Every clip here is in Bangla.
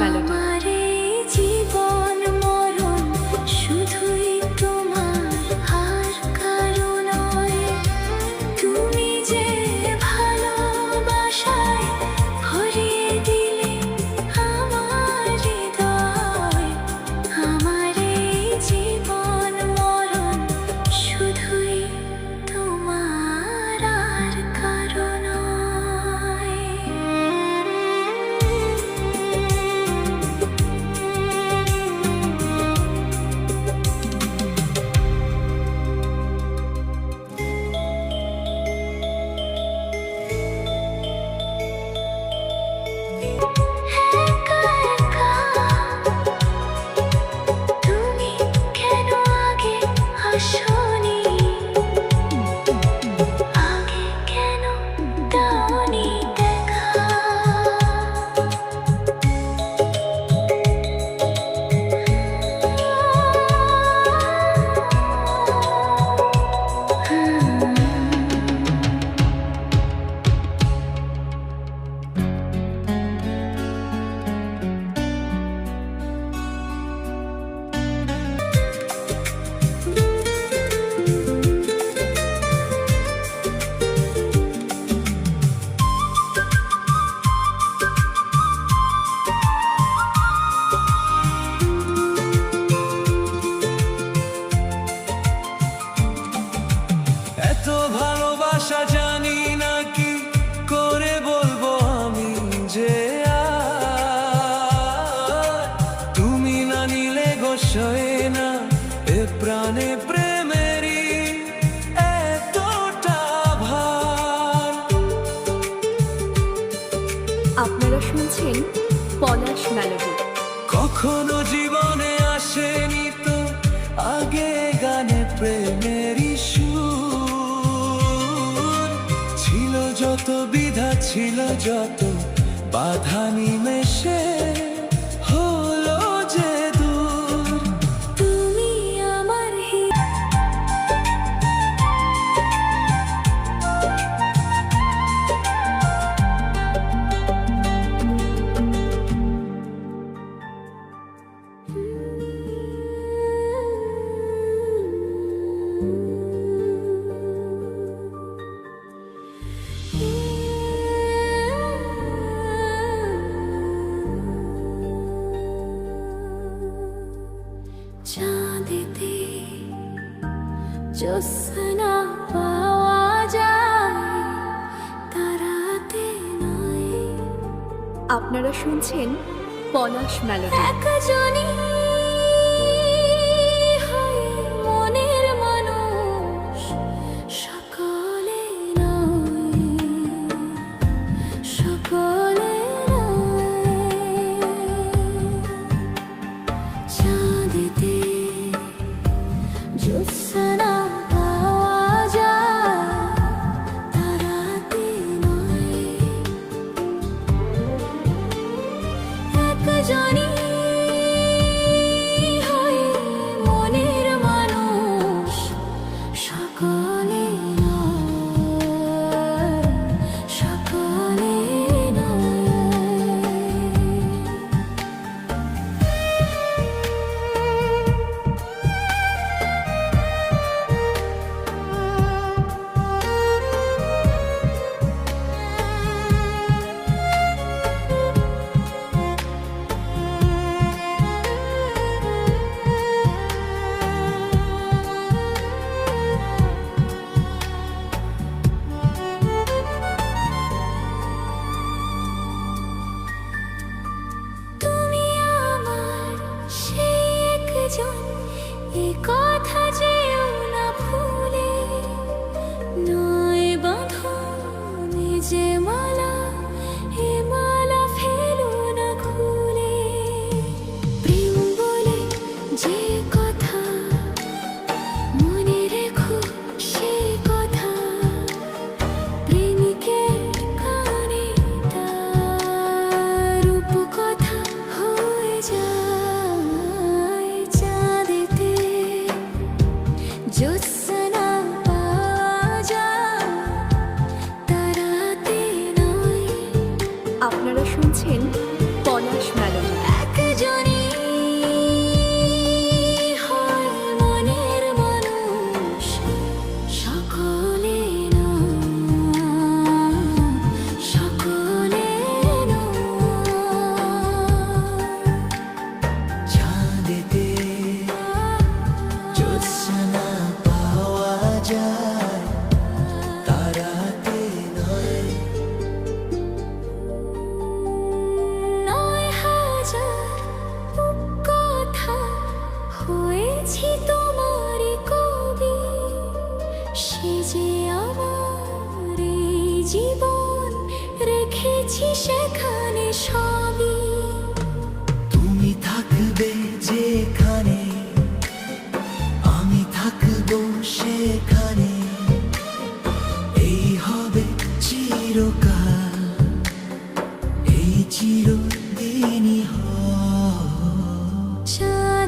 মেলোডি। আপনারা শুনছেন পলাশ মেলোডি। কখনো জীবনে আসেনি তো আগে গানে প্রেমেরই সুর, ছিল যত বিধা ছিল যত বাধা নিমেষে হলো যে দূর। তুমি আমার চাঁদেতে জ্যোৎস্না পাওয়া যায়, তারাতে নয়। আপনারা শুনছেন পলাশ মেলোডি। একজনই হয়ে মনের মানুষ, সকলে নয়, সকলে নয়। চাঁদেতে জ্যোৎস্না পাওয়া যায়, তারাতে নয়। একজনই হয়ে মনের মানুষ, সকলে নয়, সকলে নয়।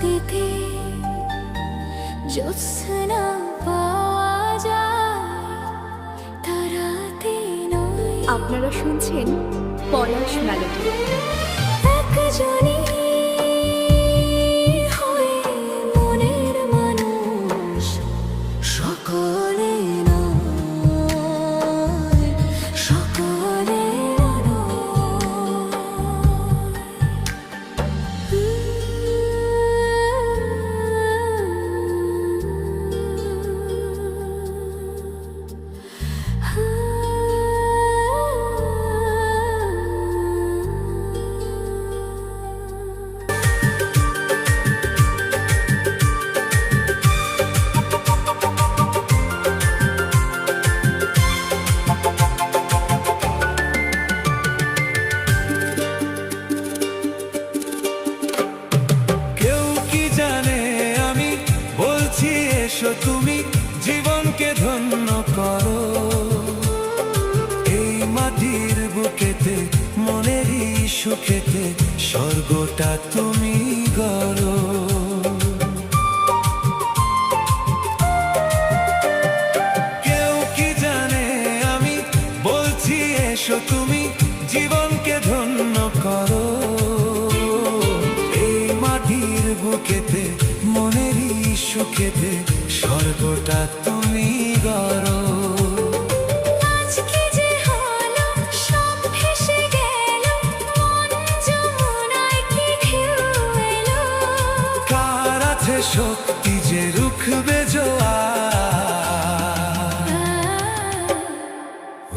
নদীতে জ্যোৎস্না পাওয়া যায়, তারাতে নয়। আপনারা শুনছেন পলাশ মেলোডি। একজনই হয়ে মনের মানুষ, সকলে নয়, সকলে কেউ কি জানে আমি বলছি এসো তুমি জীবনকে ধন্য করো। এই মাটির বুকেতে মনেরই সুখেতে স্বর্গটা তুমি গড়ো। কেউ কি জানে আমি বলছি এসো তুমি জীবনকে ধন্য করো। এই মাটির বুকেতে মনেরই সুখেতে স্বর্গটা তুমি গড়ো। আজকে যে হলো সব ভেসে গেল, মন যমুনায় কি ঢেউ এলো। কার আছে শক্তি যে রুখবে জোয়ার?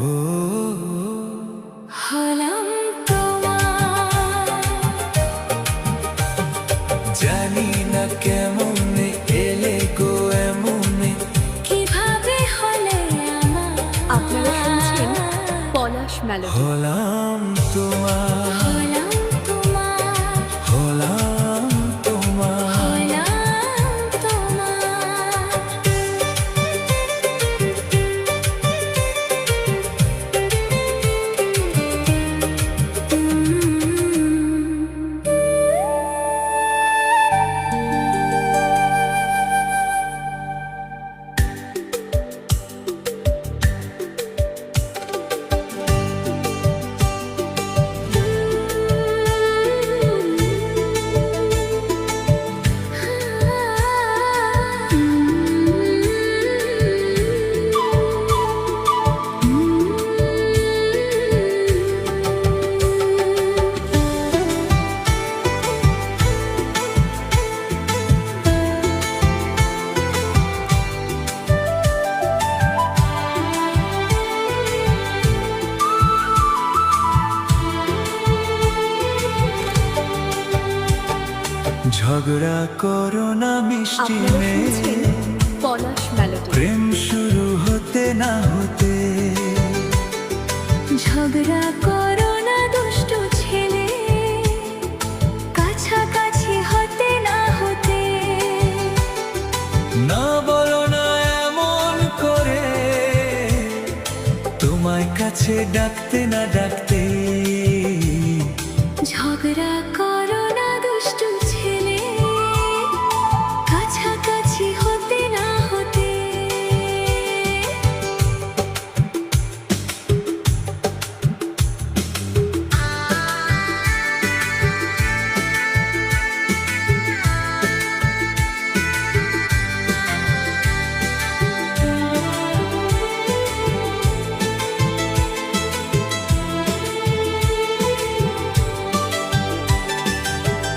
ও হলাম তোমার, জানি না কেমনে এলে গো এমনে। কিভাবে হলে আমার। আপনারা শুনছেন পলাশ মেলোডি। হলাম তোমার, হলাম তোমার, হলাম তোমার। হলাম তোমার। ঝগড়া করো না মিষ্টি আপনারা মেয়ে, শুনছেন পলাশ মেলোডি। প্রেম শুরু হতে না হতে। ঝগড়া করো না দুষ্টু ছেলে, কাছাকাছি হতে না হতে। না বলো না এমন করে, তোমায় কাছে ডাকতে না ডাকতে। ঝগড়া করো না দুষ্টু ছেলে, কাছাকাছি হতে না হতে।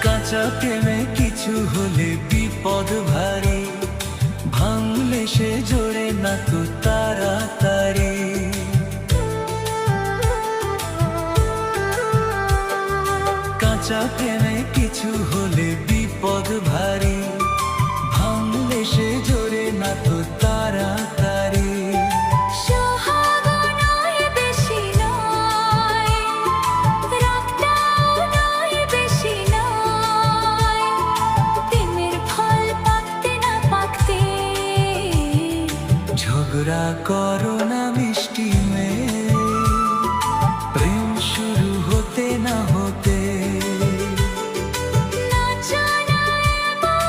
কাঁচা প্রেমে কিছু হলে বিপদ ভারী, ভাঙলে সে জোরে না তো তাড়াতাড়ি। কাঁচা প্রেমে কিছু হলে বিপদ ভারী, ভাঙলে সে জোরে না তো তাড়াতাড়ি। সোহাগ নয় বেশি নয়, রাগটাও নয় বেশি নয়। প্রেমের ফল পাকতে না পাকতে। ঝগড়া করো না মিষ্টি মেয়ে, প্রেম শুরু হতে না হতে। নাচো না এমন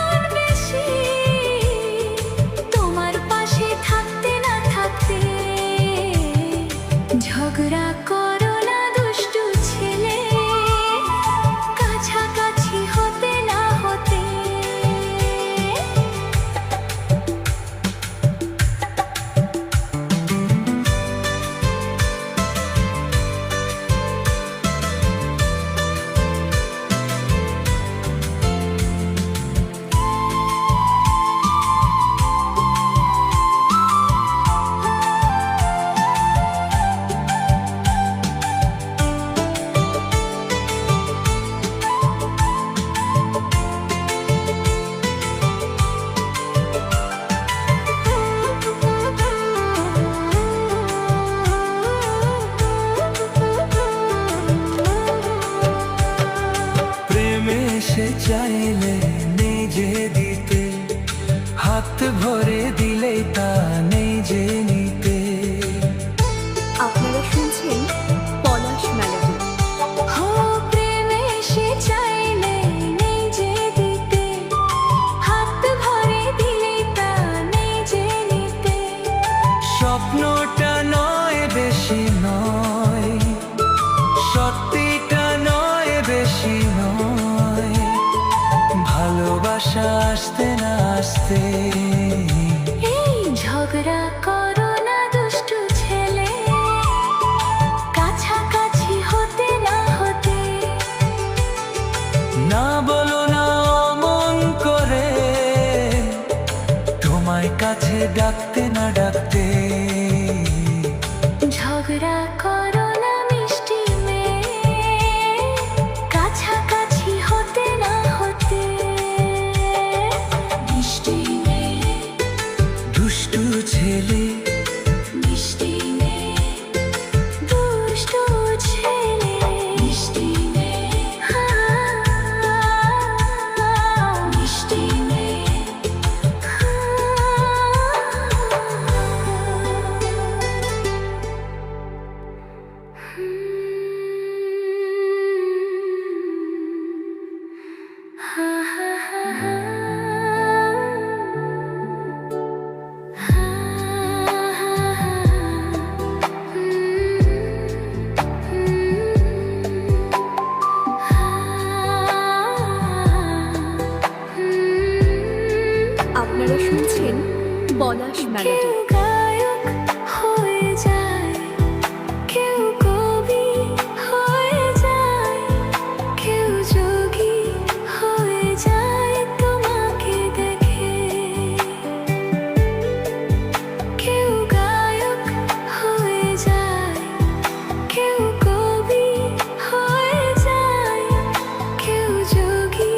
চাইলে নেই যে দিতে, হাত ভরে দিলেই তা নেই যে নিতে। আপনারা শুনছেন পলাশ মেলোডি। হো প্রেম এসে চাইলে নেই যে দিতে, হাত ভরে দিলে তা নেই যে নিতে। স্বপ্নটা নয় বেশি নয়, সত্যিটা নয় বেশি নয়, ভালোবাসা আসতে না আসতে। এই ঝগড়া করো না দুষ্টু ছেলে, কাছাকাছি হতে না হতে। না বলো না অমন করে, তোমায় কাছে ডাকতে না ডাকতে। ঝগড়া করো না মিষ্টি মেয়ে, কাছাকাছি হতে না হতে। মিষ্টি মেয়ে, দুষ্টু ছেলে, মিষ্টি মেয়ে, দুষ্টু ছেলে, মিষ্টি মেয়ে, মিষ্টি মেয়ে। আপনারা শুনছেন পলাশ মেলোডি। কেউ গায়ক হয়ে যায়, কেউ কবি হয়ে যায়, কেউ যোগী হয়ে যায় তোমাকে দেখে। কেউ গায়ক হয়ে যায়, কেউ কবি হয়ে যায়, কেউ যোগী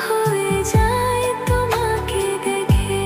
হয়ে যায় তোমাকে দেখে।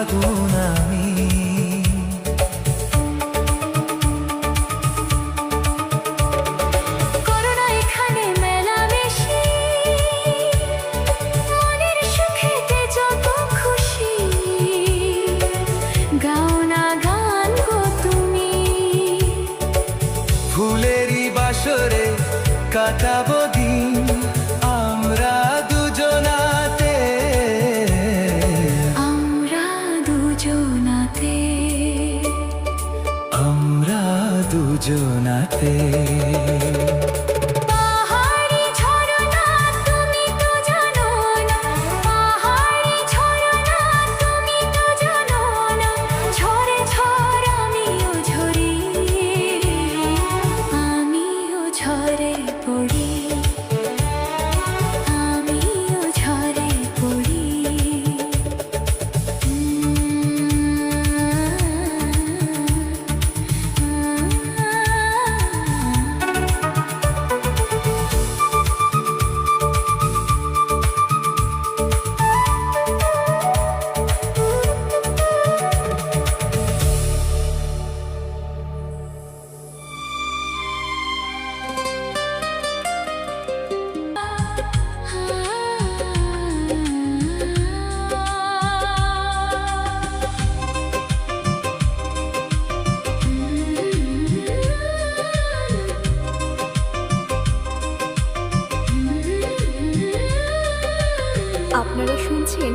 ফাগুন আমি। করোনা এখানে মেলামেশি, মনের সুখেতে যত খুশি, গাও না গান গো তুমি। ফুলেরই বাসরে কাটাবো দিন আমরা দুজনাতে, আমরা দুজনাতে, আমরা দুজনাতে। পাহাড়ি ঝরনা তুমি তো জানো না, পাহাড়ি ঝরনা তুমি তো জানো না, ঝরে ঝড় আমিও ঝরি, আমিও ঝরে পড়ি, আমিও ঝরে পড়ি। আপনারা শুনছেন